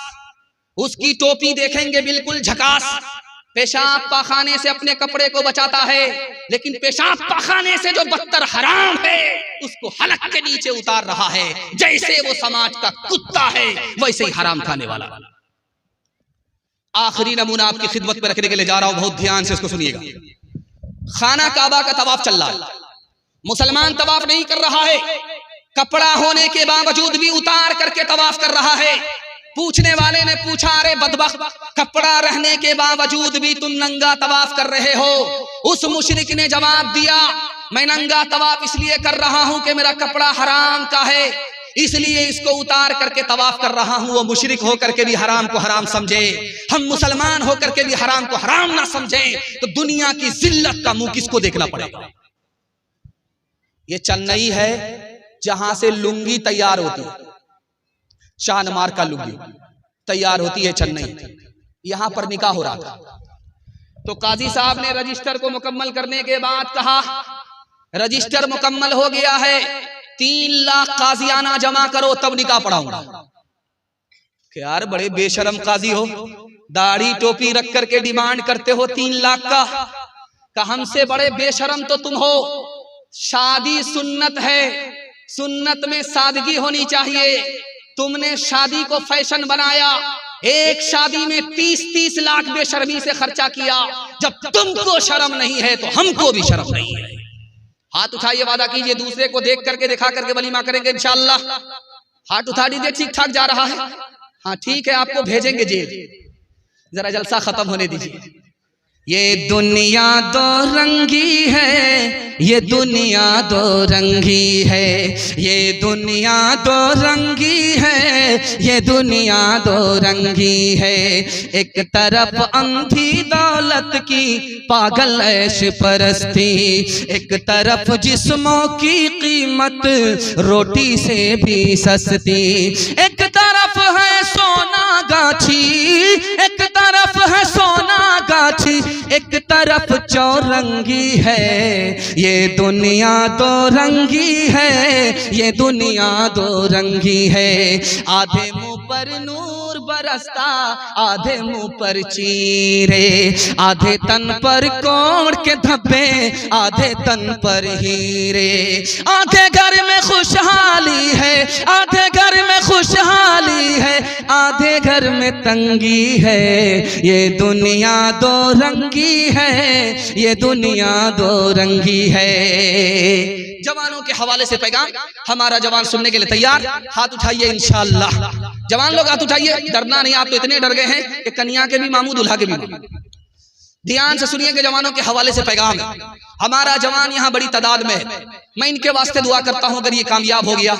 उसकी टोपी देखेंगे बिल्कुल झकास। पेशाब पाखाने से अपने कपड़े को बचाता है, लेकिन पेशाब पाखाने से जो बदतर हराम है उसको हलक के नीचे उतार रहा है। जैसे वो समाज का कुत्ता है वैसे ही हराम खाने वाला। आखिरी नमूना आपकी खिदमत में रखने के लिए जा रहा हूं, बहुत ध्यान से इसको सुनिएगा। खाना काबा का तवाफ चल रहा है, मुसलमान तवाफ नहीं कर रहा है, कपड़ा होने के बावजूद भी उतार करके तवाफ कर रहा है। पूछने वाले ने पूछा, अरे बदबख्त, कपड़ा रहने के बावजूद भी तुम नंगा तवाफ कर रहे हो? उस मुशरिक ने जवाब दिया, मैं नंगा तवाफ इसलिए कर रहा हूं कि मेरा कपड़ा हराम का है, इसलिए इसको उतार करके तवाफ कर रहा हूं। वो मुशरिक होकर के भी हराम को हराम समझे, हम मुसलमान होकर के भी हराम को हराम ना समझे, तो दुनिया की जिल्लत का मुंह किसको देखना पड़ेगा? ये चेन्नई है जहां से लुंगी तैयार होती है, शानमार का लुंगी तैयार होती है चेन्नई। यहां पर निकाह हो रहा था, तो काजी साहब ने रजिस्टर को मुकम्मल करने के बाद कहा, रजिस्टर मुकम्मल हो गया है, 3 लाख काजियाना जमा करो तब निकाह पढ़ाऊंगा। कि यार बड़े बेशरम काजी हो, दाढ़ी टोपी रख करके डिमांड करते हो 3 लाख का हमसे बड़े बेशरम तो तुम हो। शादी सुन्नत है, सुन्नत में सादगी होनी चाहिए। तुमने शादी को फैशन बनाया, एक शादी में 30-30 लाख बेशर्मी से खर्चा किया। जब तुमको शर्म नहीं है तो हमको भी शर्म नहीं है। हाथ उठाइए, वादा कीजिए, दूसरे को देख करके दिखा करके वलीमा करेंगे इंशाअल्लाह। हाथ उठा दीजिए, ठीक ठाक जा रहा है। हाँ ठीक है, आपको भेजेंगे जेल, जरा जलसा खत्म होने दीजिए। ये दुनिया दो रंगी है, ये दुनिया दो रंगी है, ये दुनिया दो रंगी है, ये दुनिया दो रंगी है। एक तरफ अंधी दौलत की पागल ऐश परस्ती, एक तरफ जिस्मों की कीमत रोटी से भी सस्ती। एक तरफ है सोना गाछी, एक तरफ है सोना गाछी, एक तरफ चौरंगी है। ये दुनिया दो रंगी है, ये दुनिया दो रंगी है। आधे मुंह पर नूर बरसता, आधे मुंह पर चीरे, आधे तन पर कोड़ के धब्बे, आधे तन पर हीरे। आधे घर में खुशहाली है, आधे घर में खुशहाली है, आधे घर में तंगी है। ये दुनिया दो रंगी है, ये दुनिया दो रंगी है। जवानों के हवाले से पैगाम, हमारा जवान सुनने के लिए तैयार? हाथ उठाइए इंशाअल्लाह। जवान लोग हाथ उठाइए, डरना नहीं। आप तो इतने डर गए हैं कि कन्या के भी मामू दूल्हा के भी मामू। ध्यान से सुनिए कि जवानों के हवाले से पैगाम है। हमारा जवान यहाँ बड़ी तादाद में है। मैं इनके वास्ते दुआ करता हूँ, अगर ये कामयाब हो गया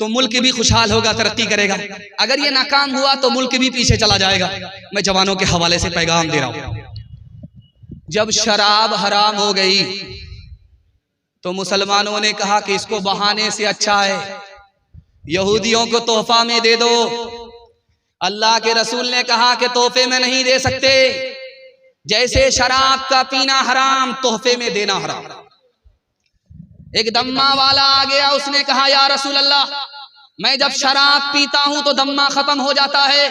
तो मुल्क भी खुशहाल होगा, तरक्की करेगा। अगर ये नाकाम हुआ तो मुल्क भी पीछे चला जाएगा। मैं जवानों के हवाले से पैगाम दे रहा हूँ। जब शराब हराम हो गई तो मुसलमानों ने कहा कि इसको बहाने से अच्छा है यहूदियों को तोहफा में दे दो। अल्लाह के रसूल ने कहा कि तोहफे में नहीं दे सकते। जैसे शराब का पीना हराम, तोहफे में देना हराम। एक दम्मा वाला आ गया, उसने कहा या रसूल अल्लाह, मैं जब शराब पीता हूं तो दम्मा खत्म हो जाता है,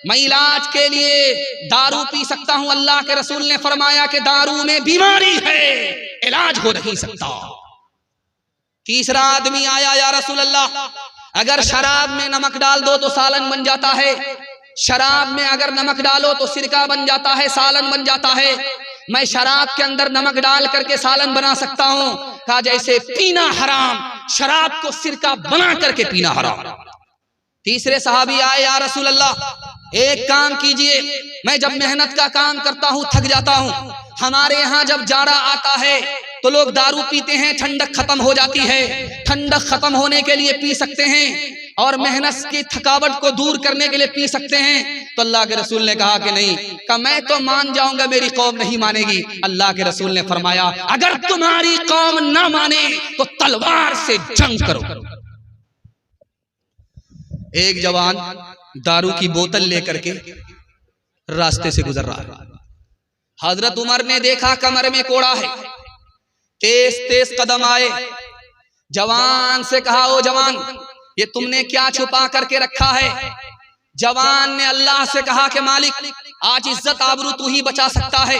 मैं इलाज के लिए दारू पी सकता हूं। अल्लाह के रसूल ने फरमाया कि दारू में बीमारी है, इलाज हो नहीं सकता। तीसरा आदमी आया, या रसूल अल्लाह, अगर शराब में नमक डाल दो तो सालन बन जाता है, शराब में अगर नमक डालो तो सिरका बन जाता है, सालन बन जाता है। मैं शराब के अंदर नमक डाल करके सालन बना सकता हूं। कहा जैसे पीना हराम, शराब को सिरका बना करके पीना हराम। तीसरे सहाबी आए, या रसूल अल्लाह, एक काम कीजिए, मैं जब मेहनत का काम करता हूँ थक जाता हूँ। हमारे यहाँ जब जाड़ा आता है तो लोग दारू पीते हैं, ठंडक खत्म हो जाती है। ठंडक खत्म होने के लिए पी सकते हैं और मेहनत की थकावट को दूर करने के लिए पी सकते हैं। तो अल्लाह के रसूल ने कहा कि नहीं, कि मैं तो मान जाऊंगा, मेरी कौम नहीं मानेगी। अल्लाह के रसूल ने फरमाया अगर तुम्हारी कौम ना माने तो तलवार से जंग करो। एक जवान दारू की बोतल लेकर के रास्ते से गुजर रहा है। हजरत उमर ने देखा कमर में कोड़ा है, तेज तेज कदम आए। जवान से कहा, ओ जवान, ये तुमने क्या छुपा करके रखा है? जवान ने अल्लाह से कहा कि मालिक, आज इज्जत आबरू तू ही बचा सकता है।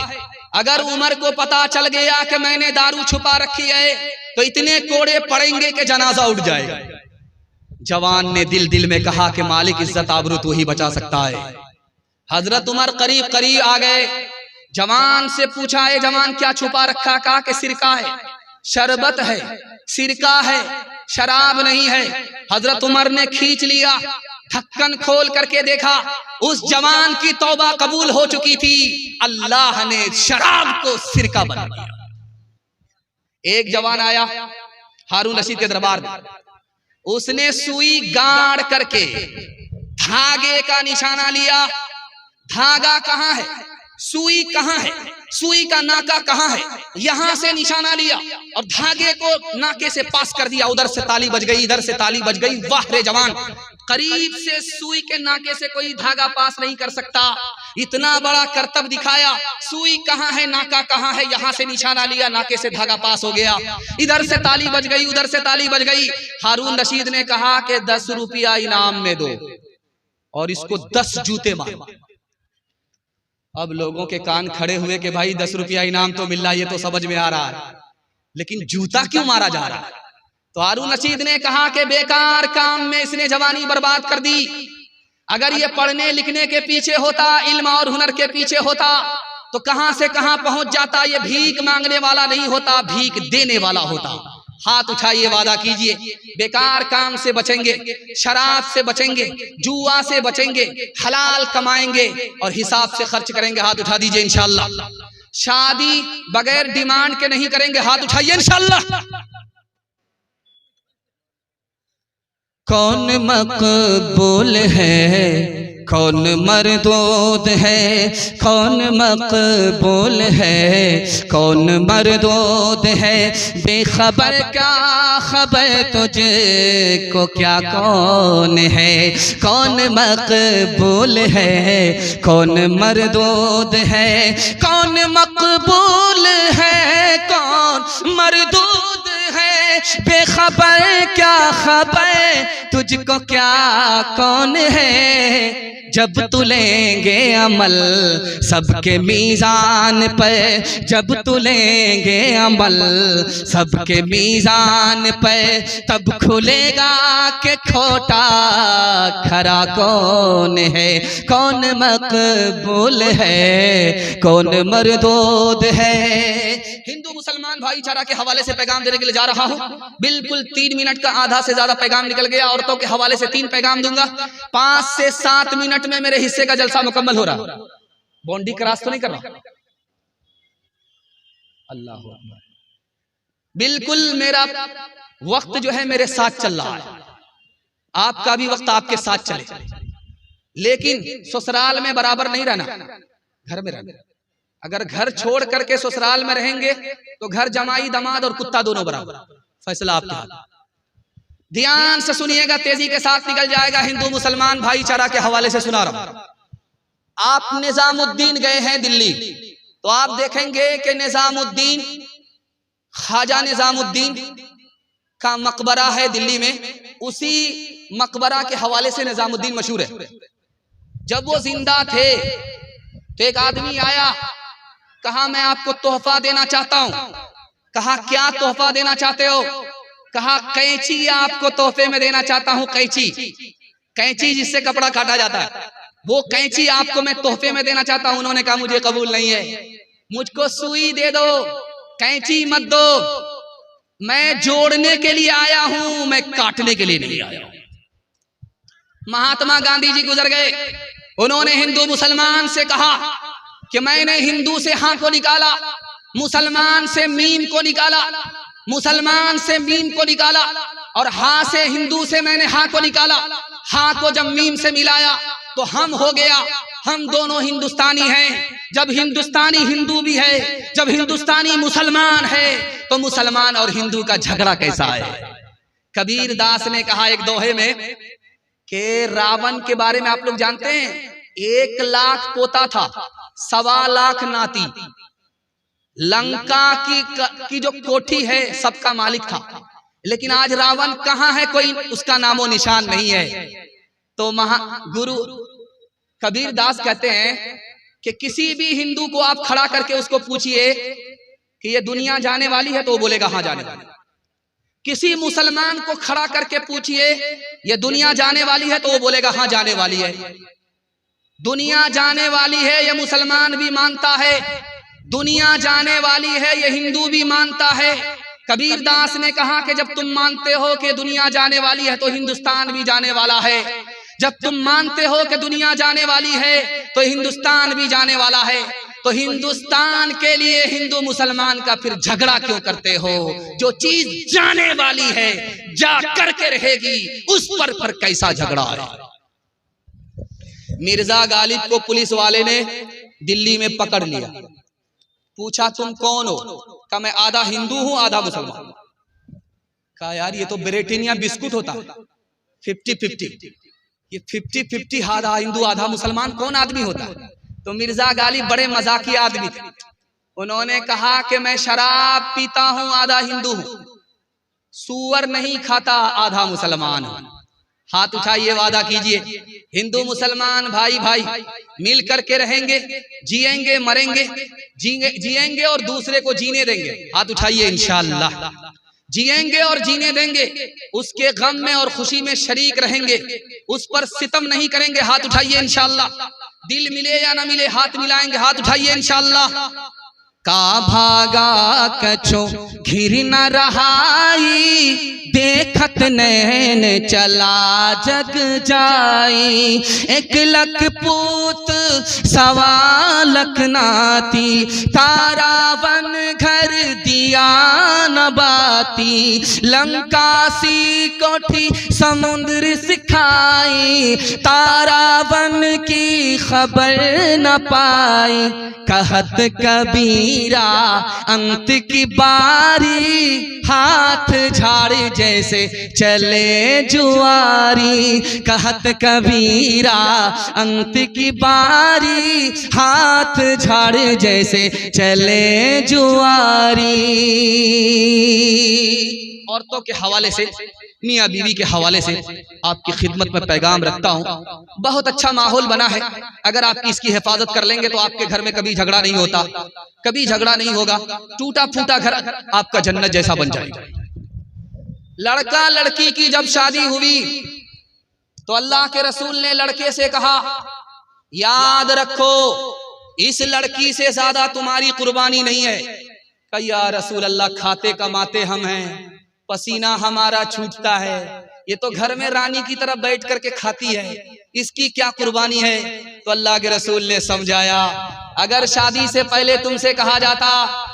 अगर उमर को पता चल गया कि मैंने दारू छुपा रखी है तो इतने कोड़े पड़ेंगे कि जनाजा उठ जाएगा। जवान ने दिल दिल में कहा कि मालिक, इज्जत आबरू तू ही बचा सकता है। हजरत उमर करीब करीब आ गए। जवान से पूछा, है जवान क्या छुपा रखा? कहा कि सिरका है, शरबत है, सिरका है, शराब नहीं है। हजरत उमर ने खींच लिया, ढक्कन खोल करके देखा, उस जवान की तौबा कबूल हो चुकी थी। अल्लाह ने शराब को सिरका बना दिया। एक जवान आया हारून रशीद के दरबार में, उसने सुई गाड़ करके धागे का निशाना लिया। धागा कहाँ है, सुई कहाँ है, सुई का नाका कहाँ है, यहां से निशाना लिया और धागे को नाके से पास कर दिया। उधर से ताली बज गई, इधर से ताली बज गई। वाह रे जवान, करीब से सुई के नाके से कोई धागा पास नहीं कर सकता, इतना बड़ा करतब दिखाया। सुई कहाँ है, नाका कहाँ है, यहां से निशाना लिया, नाके से धागा पास हो गया। इधर से ताली बज गई, उधर से ताली बज गई। हारून रशीद ने कहा कि 10 रुपया इनाम में दो और इसको 10 जूते मारो। अब लोगों के कान खड़े हुए कि भाई 10 रुपया इनाम तो मिल रहा है, ये तो समझ में आ रहा है, लेकिन जूता क्यों मारा जा रहा है? तो हारून रशीद ने कहा कि बेकार काम में इसने जवानी बर्बाद कर दी। अगर ये पढ़ने लिखने के पीछे होता, इल्म और हुनर के पीछे होता, तो कहां से कहां पहुंच जाता। ये भीख मांगने वाला नहीं होता, भीख देने वाला होता। हाथ उठाइए, वादा कीजिए, बेकार काम से बचेंगे, शराब से बचेंगे, जुआ से बचेंगे, हलाल कमाएंगे और हिसाब से खर्च करेंगे। हाथ उठा दीजिए इंशाअल्लाह। शादी बगैर डिमांड के नहीं करेंगे। हाथ उठाइए इंशाअल्लाह। कौन मकबूल है, कौन मरदूद है, कौन मकबूल है, कौन मरदूद है, बेखबर क्या खबर तुझको क्या कौन है। कौन मकबूल है, कौन मरदूद है, कौन मकबूल है, कौन मरदूद है, बेखबर क्या खबर तुझको क्या कौन है। जब तू लेंगे अमल सबके मीज़ान पर, जब तू लेंगे अमल सबके मीज़ान पर, तब खुलेगा कि खोटा खरा कौन है। कौन मकबूल है, कौन मरदूद है। हिंदू मुसलमान भाईचारा के हवाले से पैगाम देने के लिए जा रहा हूं। बिल्कुल 3 मिनट का आधा से ज्यादा पैगाम निकल गया। औरतों के हवाले से 3 पैगाम दूंगा। 5 से 7 मिनट में मेरे हिस्से का जलसा मुकम्मल हो रहा। बाउंड्री क्रॉस तो नहीं कर रहा। अल्लाह अकबर। बिल्कुल मेरा वक्त जो है मेरे साथ चल रहा है, आपका भी वक्त आपके साथ चले, लेकिन ससुराल में बराबर नहीं रहना, घर में रहना। अगर घर छोड़ करके ससुराल में रहेंगे तो घर जमाई दामाद और कुत्ता दोनों बराबर। फैसला आपके हाथ। ध्यान से सुनिएगा, तेजी के साथ निकल जाएगा। हिंदू मुसलमान भाईचारा के हवाले से सुना रहा हूं। आप निजामुद्दीन गए हैं दिल्ली, तो आप देखेंगे कि निजामुद्दीन, ख्वाजा निजामुद्दीन का मकबरा है दिल्ली में। उसी मकबरा के हवाले से निजामुद्दीन मशहूर है। जब वो जिंदा थे तो एक आदमी आया, कहा मैं आपको तोहफा देना चाहता हूं। कहा क्या तोहफा देना चाहते हो? कहा कैंची आपको तोहफे में देना चाहता हूं। कैंची, कैंची जिससे कपड़ा काटा जाता है, वो कैंची आपको मैं तोहफे में देना चाहता हूं। उन्होंने कहा मुझे कबूल नहीं है, मुझको सुई दे दो, कैंची मत दो। मैं जोड़ने के लिए आया हूं, मैं काटने के लिए नहीं आया हूं। महात्मा गांधी जी गुजर गए। उन्होंने हिंदू मुसलमान से कहा कि मैंने हिंदू से हां को निकाला, मुसलमान से मीम को निकाला, मुसलमान से मीम को निकाला, और हां से हिंदू से मैंने हां को निकाला। हां को जब मीम से मिलाया तो हम हो गया। हम दोनों हिंदुस्तानी हैं। जब हिंदुस्तानी हिंदू भी है, जब हिंदुस्तानी मुसलमान है, तो मुसलमान और हिंदू का झगड़ा कैसा है। कबीर दास ने कहा एक दोहे में कि रावण के बारे में आप लोग जानते हैं, 1 लाख पोता था, 1.25 लाख नाती। लंका की जो कोठी है सबका मालिक था, लेकिन आज रावण कहाँ है, कोई उसका नामो निशान नहीं है। तो गुरु कबीर दास कहते हैं कि किसी भी हिंदू को आप खड़ा करके उसको पूछिए कि ये दुनिया जाने वाली है, तो वो बोलेगा हाँ जाने वाली। किसी मुसलमान को खड़ा करके पूछिए ये दुनिया जाने वाली है, तो वो बोलेगा हाँ जाने वाली है। दुनिया जाने वाली है ये मुसलमान भी मानता है, दुनिया जाने वाली है ये हिंदू भी मानता है। कबीर दास ने कहा कि जब तुम मानते हो कि दुनिया जाने वाली है तो हिंदुस्तान भी जाने वाला है। जब तुम मानते हो कि दुनिया जाने वाली है तो हिंदुस्तान भी जाने वाला है। तो हिंदुस्तान के लिए हिंदू मुसलमान का फिर झगड़ा क्यों करते हो? जो चीज जाने वाली है जा करके रहेगी, उस पर कैसा झगड़ा है। मिर्जा गालिब को पुलिस वाले ने दिल्ली में पकड़ लिया। पूछा तुम कौन हो? कहा मैं आधा हिंदू हूं आधा मुसलमान। कहा यार ये तो ब्रिटानिया बिस्कुट होता है 50-50, ये 50-50 आधा हिंदू आधा मुसलमान कौन आदमी होता है? तो मिर्जा गालिब बड़े मजाकिया आदमी थे। उन्होंने कहा कि मैं शराब पीता हूं आधा हिंदू हूं, सूअर नहीं खाता आधा मुसलमान हूं। हाथ उठाइए, वादा कीजिए। हिंदू मुसलमान भाई भाई मिल करके रहेंगे, जिएंगे मरेंगे, जिएंगे और दूसरे को जीने देंगे। हाथ उठाइए, इंशाअल्लाह जिएंगे और जीने देंगे, उसके गम में और खुशी में शरीक रहेंगे, उस पर सितम नहीं करेंगे। हाथ उठाइए इंशाअल्लाह। दिल मिले या ना मिले हाथ मिलाएंगे। हाथ उठाइए इंशाअल्लाह। का भागा कछो घिर न रहाई, देखत नैन चला जग जाई। एक लख पूत सवा लख नाती, तारा वन घर दिया न बाती। लंका सी कोठी समुद्र सिखाई, तारा वन की खबर न पाई। कहत कबीरा अंत की बारी, हाथ झाड़ जैसे चले जुआरी। कहत कबीरा अंत की बारी, हाथ झाड़ जैसे चले जुआरी। औरतों के हवाले से, मियाँ बीवी के हवाले से आपकी खिदमत में पैगाम रखता हूँ। बहुत अच्छा माहौल बना है, अगर आप इसकी हिफाजत कर लेंगे तो आपके घर में कभी झगड़ा नहीं होता, कभी झगड़ा नहीं होगा। टूटा फूटा घर आपका जन्नत जैसा बन जाएगा। लड़का लड़की की जब शादी हुई तो अल्लाह के रसूल ने लड़के से कहा, याद रखो इस लड़की से ज्यादा तुम्हारी कुर्बानी नहीं है। कहा या रसूल अल्लाह, खाते कमाते हम हैं, पसीना हमारा छूटता है, ये तो घर में रानी की तरह बैठ करके खाती है, इसकी क्या कुर्बानी है। तो अल्लाह के रसूल ने समझाया, अगर शादी से पहले तुमसे कहा जाता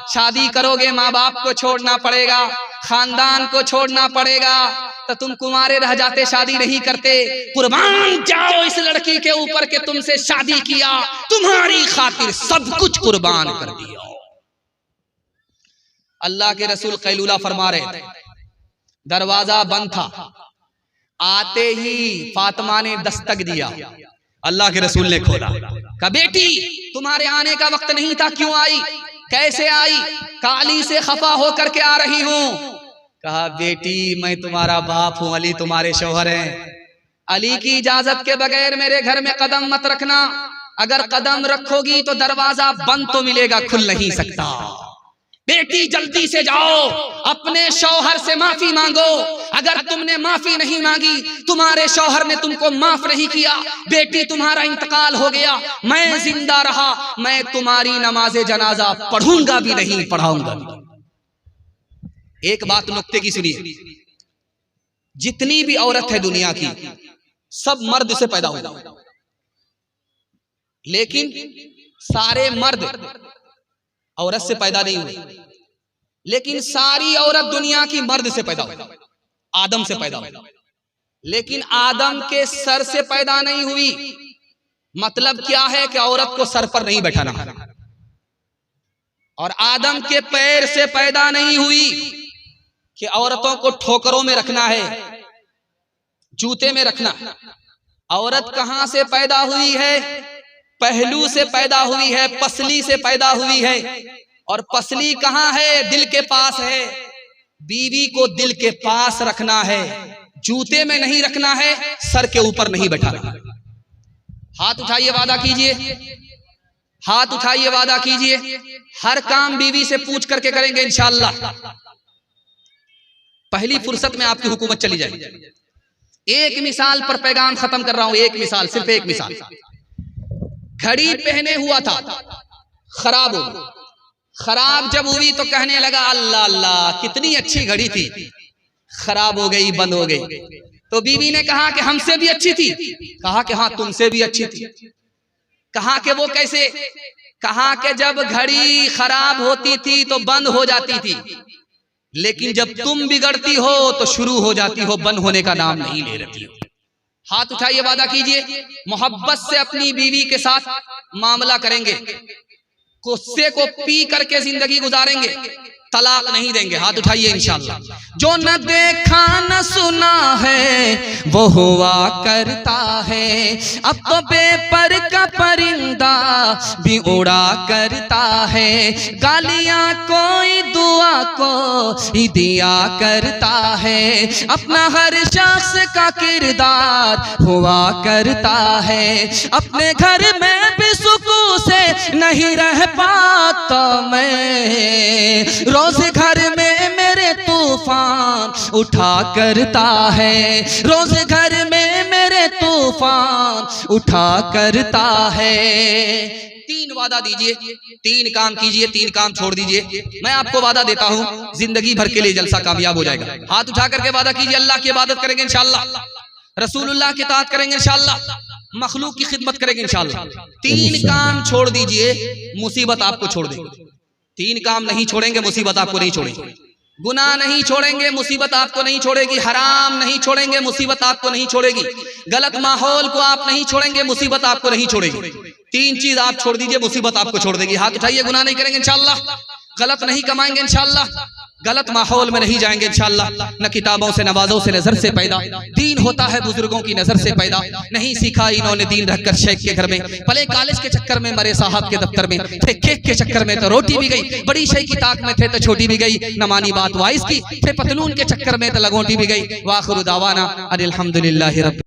शादी करोगे माँ बाप को छोड़ना पड़ेगा, खानदान को छोड़ना पड़ेगा, तो तुम कुंवारे रह जाते, शादी नहीं करते। कुर्बान जाओ इस लड़की के ऊपर के तुमसे शादी किया, तुम्हारी खातिर सब कुछ कुर्बान कर दिया। अल्लाह के रसूल कैलूला फरमा रहे थे, दरवाजा बंद था, आते ही फातिमा ने दस्तक दिया। अल्लाह के रसूल ने खोला, कहा बेटी तुम्हारे आने का वक्त नहीं था, क्यों आई, कैसे आई? काली से खफा होकर के आ रही हूं। कहा बेटी मैं तुम्हारा बाप हूं, अली तुम्हारे शौहर हैं, अली की इजाजत के बगैर मेरे घर में कदम मत रखना, अगर कदम रखोगी तो दरवाजा बंद तो मिलेगा, खुल नहीं सकता। बेटी जल्दी से जाओ, अपने शौहर से माफी मांगो, अगर तुमने माफी नहीं मांगी, तुम्हारे शौहर ने तुमको माफ नहीं किया, बेटी तुम्हारा इंतकाल हो गया, मैं जिंदा रहा, मैं तुम्हारी नमाजे जनाजा पढ़ूंगा भी नहीं, पढ़ाऊंगा भी। एक बात नुक्ते की सुनिए, जितनी भी औरत है दुनिया की सब मर्द से पैदा हुई, लेकिन सारे मर्द औरत से पैदा नहीं हुई, लेकिन सारी औरत दुनिया की मर्द से पैदा हुई, आदम से पैदा हुई, लेकिन आदम के सर से पैदा नहीं हुई। मतलब क्या है कि औरत को सर पर नहीं बैठाना, और आदम के पैर से पैदा नहीं हुई कि औरतों को ठोकरों में रखना है, जूते में रखना। औरत कहां से पैदा हुई है? पहलू से पैदा हुई है, पसली से पैदा हुई है, और पसली कहां है? दिल के पास है। बीवी को दिल के पास रखना है, जूते में नहीं रखना है, सर के ऊपर नहीं बैठाना। हाथ उठाइए, वादा कीजिए, हाथ उठाइए, वादा कीजिए, हर काम बीवी से पूछ करके करेंगे इंशाअल्लाह। पहली फुर्सत में आपकी हुकूमत चली जाएगी। एक मिसाल पर पैगाम खत्म कर रहा हूं, एक मिसाल, सिर्फ एक मिसाल। घड़ी पहने हुआ था, खराब हो गई। खराब जब हुई तो कहने लगा अल्लाह अल्लाह कितनी अच्छी घड़ी थी, खराब हो गई, बंद हो गई। तो बीवी ने कहा कि हमसे भी अच्छी थी। कहा कि हाँ तुमसे भी अच्छी थी। कहा कि वो कैसे? कहा कि जब घड़ी खराब होती थी तो बंद हो जाती थी, लेकिन जब तुम बिगड़ती हो तो शुरू हो जाती हो, बंद होने का नाम नहीं ले रही हो। हाथ उठाइए, वादा कीजिए, मोहब्बत से अपनी बीवी के साथ मामला करेंगे, गुस्से को पी करके जिंदगी गुजारेंगे, तलाक नहीं देंगे। हाथ उठाइए इंशाअल्लाह। जो न देखा न सुना है वो हुआ करता है, अब तो बेपर का परिंदा भी उड़ा करता है। गालियां कोई दुआ को ही दिया करता है, अपना हर शख्स का किरदार हुआ करता है। अपने घर में भी सुकून से नहीं रह पाता मैं, रोज घर में मेरे तूफान उठा करता है। रोज घर में मेरे तूफान उठा करता है। 3 वादा दीजिए, 3 काम कीजिए, 3 काम छोड़ दीजिए। मैं आपको वादा देता हूँ जिंदगी भर के लिए जलसा कामयाब हो जाएगा। हाथ उठा करके वादा कीजिए, अल्लाह की इबादत करेंगे इंशाअल्लाह, रसूलुल्लाह की इताअत करेंगे इंशाअल्लाह, मखलूक की खिदमत करेंगे इंशाअल्लाह। 3 काम छोड़ दीजिए, मुसीबत आपको छोड़ देगी। 3 काम नहीं छोड़ेंगे, मुसीबत आपको नहीं छोड़ेगी। गुनाह नहीं छोड़ेंगे, मुसीबत आपको नहीं छोड़ेगी। हराम नहीं छोड़ेंगे, मुसीबत आपको नहीं छोड़ेगी। गलत माहौल को आप नहीं छोड़ेंगे, मुसीबत आपको नहीं छोड़ेगी। 3 चीज आप छोड़ दीजिए, मुसीबत आपको छोड़ देगी। हाथ उठाइए। गुनाह नहीं करेंगे इंशाअल्लाह, गलत नहीं कमाएंगे इंशाअल्लाह, गलत माहौल में नहीं जाएंगे इंशाअल्लाह, न किताबों से नवाजों से नजर से पैदा। दीन होता है बुजुर्गों की नजर से पैदा, नहीं सीखा इन्होंने दीन रखकर शेख के घर में। पले कॉलेज के चक्कर में, मरे साहब के दफ्तर में थे, केक के चक्कर में तो रोटी भी गई, बड़ी शेख की ताक में थे तो छोटी भी गई, न मानी बात वाइस की, थे पतलून के चक्कर में तो लगोटी भी गई। वाखिर दावाना अनिल हम्दुलिल्लाहि रब्बिल